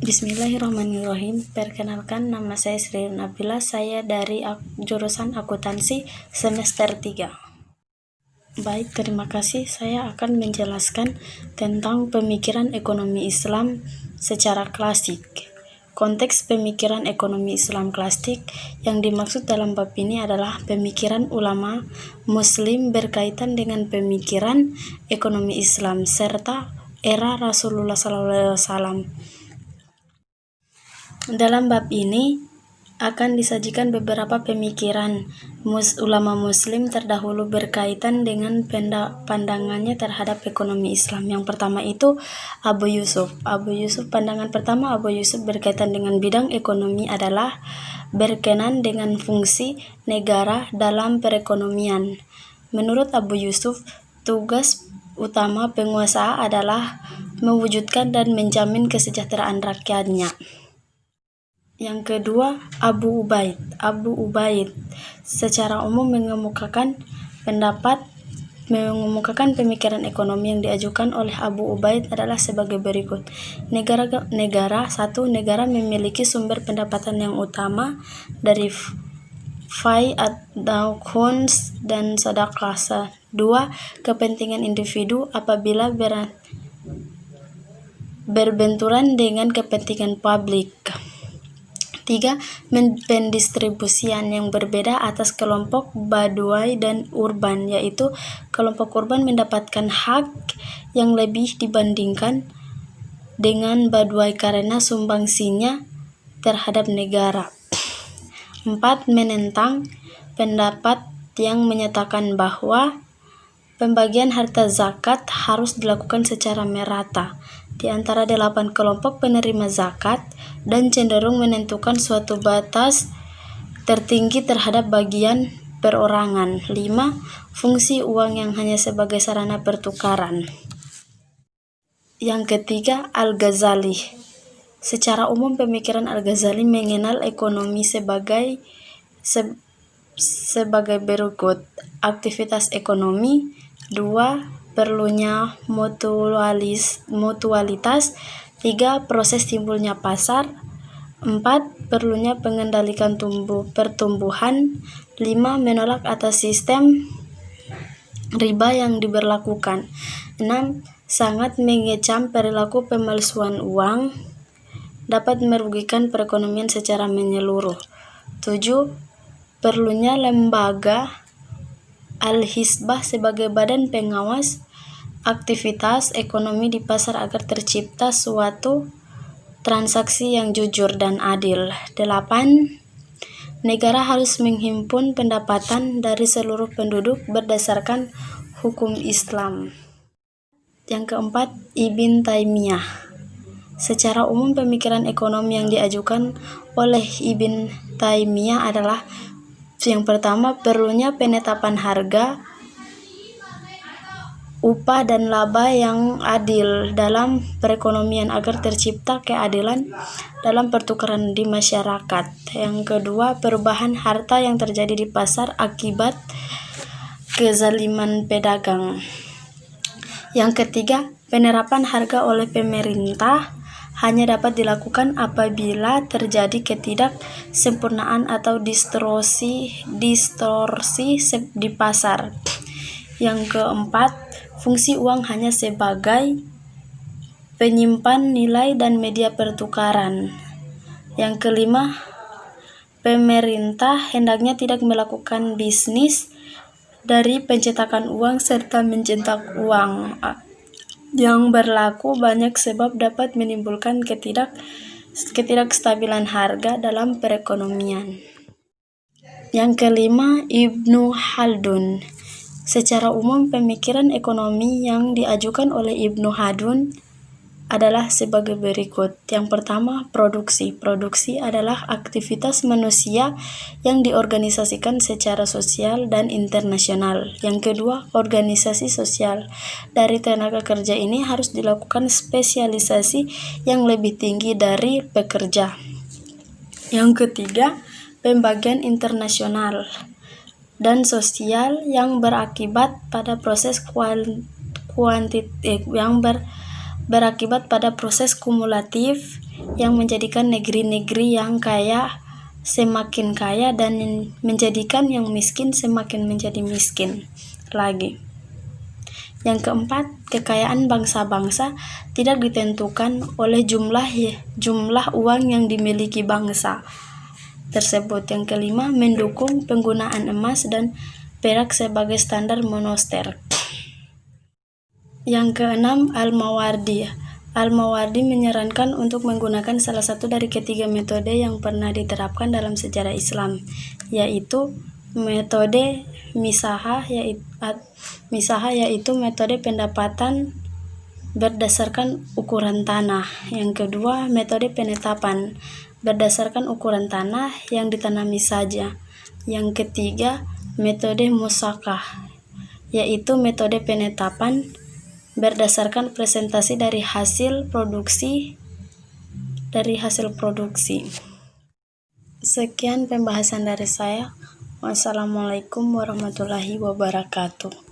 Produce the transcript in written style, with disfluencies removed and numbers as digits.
Bismillahirrahmanirrahim. Perkenalkan, nama saya Sri Nabila. Saya dari jurusan akuntansi semester 3. Baik, terima kasih. Saya akan menjelaskan tentang pemikiran ekonomi Islam secara klasik. Konteks pemikiran ekonomi Islam klasik yang dimaksud dalam bab ini adalah pemikiran ulama Muslim berkaitan dengan pemikiran ekonomi Islam serta era Rasulullah SAW. Dalam bab ini akan disajikan beberapa pemikiran ulama Muslim terdahulu berkaitan dengan pandangannya terhadap ekonomi Islam. Yang pertama itu Abu Yusuf. Pandangan pertama Abu Yusuf berkaitan dengan bidang ekonomi adalah berkenan dengan fungsi negara dalam perekonomian. Menurut Abu Yusuf, tugas utama penguasa adalah mewujudkan dan menjamin kesejahteraan rakyatnya. Yang kedua, Abu Ubaid secara umum mengemukakan pemikiran ekonomi yang diajukan oleh Abu Ubaid adalah sebagai berikut. Negara memiliki sumber pendapatan yang utama dari fai atau khums dan sedekah. 2. Kepentingan individu apabila berbenturan dengan kepentingan publik. 3. Pendistribusian yang berbeda atas kelompok Baduai dan urban, yaitu kelompok urban mendapatkan hak yang lebih dibandingkan dengan Baduai karena sumbangsinya terhadap negara. 4. Menentang pendapat yang menyatakan bahwa pembagian harta zakat harus dilakukan secara merata di antara 8 kelompok penerima zakat dan cenderung menentukan suatu batas tertinggi terhadap bagian perorangan. 5. Fungsi uang yang hanya sebagai sarana pertukaran. Yang ketiga, Al-Ghazali. Secara umum pemikiran Al-Ghazali mengenal ekonomi sebagai berikut. Aktivitas ekonomi. 2. Perlunya mutualitas. 3. Proses timbulnya pasar. 4. Perlunya pengendalikan pertumbuhan. 5. Menolak atas sistem riba yang diberlakukan. 6. Sangat mengecam perilaku pemalsuan uang, dapat merugikan perekonomian secara menyeluruh. 7. Perlunya lembaga Al-Hisbah sebagai badan pengawas aktivitas ekonomi di pasar agar tercipta suatu transaksi yang jujur dan adil. 8. Negara harus menghimpun pendapatan dari seluruh penduduk berdasarkan hukum Islam. Yang keempat, Ibn Taimiyah. Secara umum pemikiran ekonomi yang diajukan oleh Ibn Taimiyah adalah yang pertama, perlunya penetapan harga, upah dan laba yang adil dalam perekonomian agar tercipta keadilan dalam pertukaran di masyarakat. Yang kedua, perubahan harta yang terjadi di pasar akibat kezaliman pedagang. Yang ketiga, penerapan harga oleh pemerintah hanya dapat dilakukan apabila terjadi ketidaksempurnaan atau distorsi di pasar. Yang keempat, fungsi uang hanya sebagai penyimpan nilai dan media pertukaran. Yang kelima, pemerintah hendaknya tidak melakukan bisnis dari pencetakan uang serta mencetak uang yang berlaku banyak sebab dapat menimbulkan ketidakstabilan harga dalam perekonomian. Yang kelima, Ibnu Khaldun. Secara umum pemikiran ekonomi yang diajukan oleh Ibnu Khaldun adalah sebagai berikut. Yang pertama, produksi. Produksi adalah aktivitas manusia yang diorganisasikan secara sosial dan internasional. Yang kedua, organisasi sosial. Dari tenaga kerja ini harus dilakukan spesialisasi yang lebih tinggi dari pekerja. Yang ketiga, pembagian internasional dan sosial yang berakibat pada proses berakibat pada proses kumulatif yang menjadikan negeri-negeri yang kaya semakin kaya dan menjadikan yang miskin semakin menjadi miskin lagi. Yang keempat, kekayaan bangsa-bangsa tidak ditentukan oleh jumlah uang yang dimiliki bangsa tersebut. Yang kelima, mendukung penggunaan emas dan perak sebagai standar moneter. Yang keenam, Al-Mawardi. Al-Mawardi menyarankan untuk menggunakan salah satu dari ketiga metode yang pernah diterapkan dalam sejarah Islam, yaitu metode misahah, yaitu metode pendapatan berdasarkan ukuran tanah. Yang kedua, metode penetapan berdasarkan ukuran tanah yang ditanami saja. Yang ketiga, metode musakah, yaitu metode penetapan berdasarkan presentasi dari hasil produksi. Sekian pembahasan dari saya. Wassalamualaikum warahmatullahi wabarakatuh.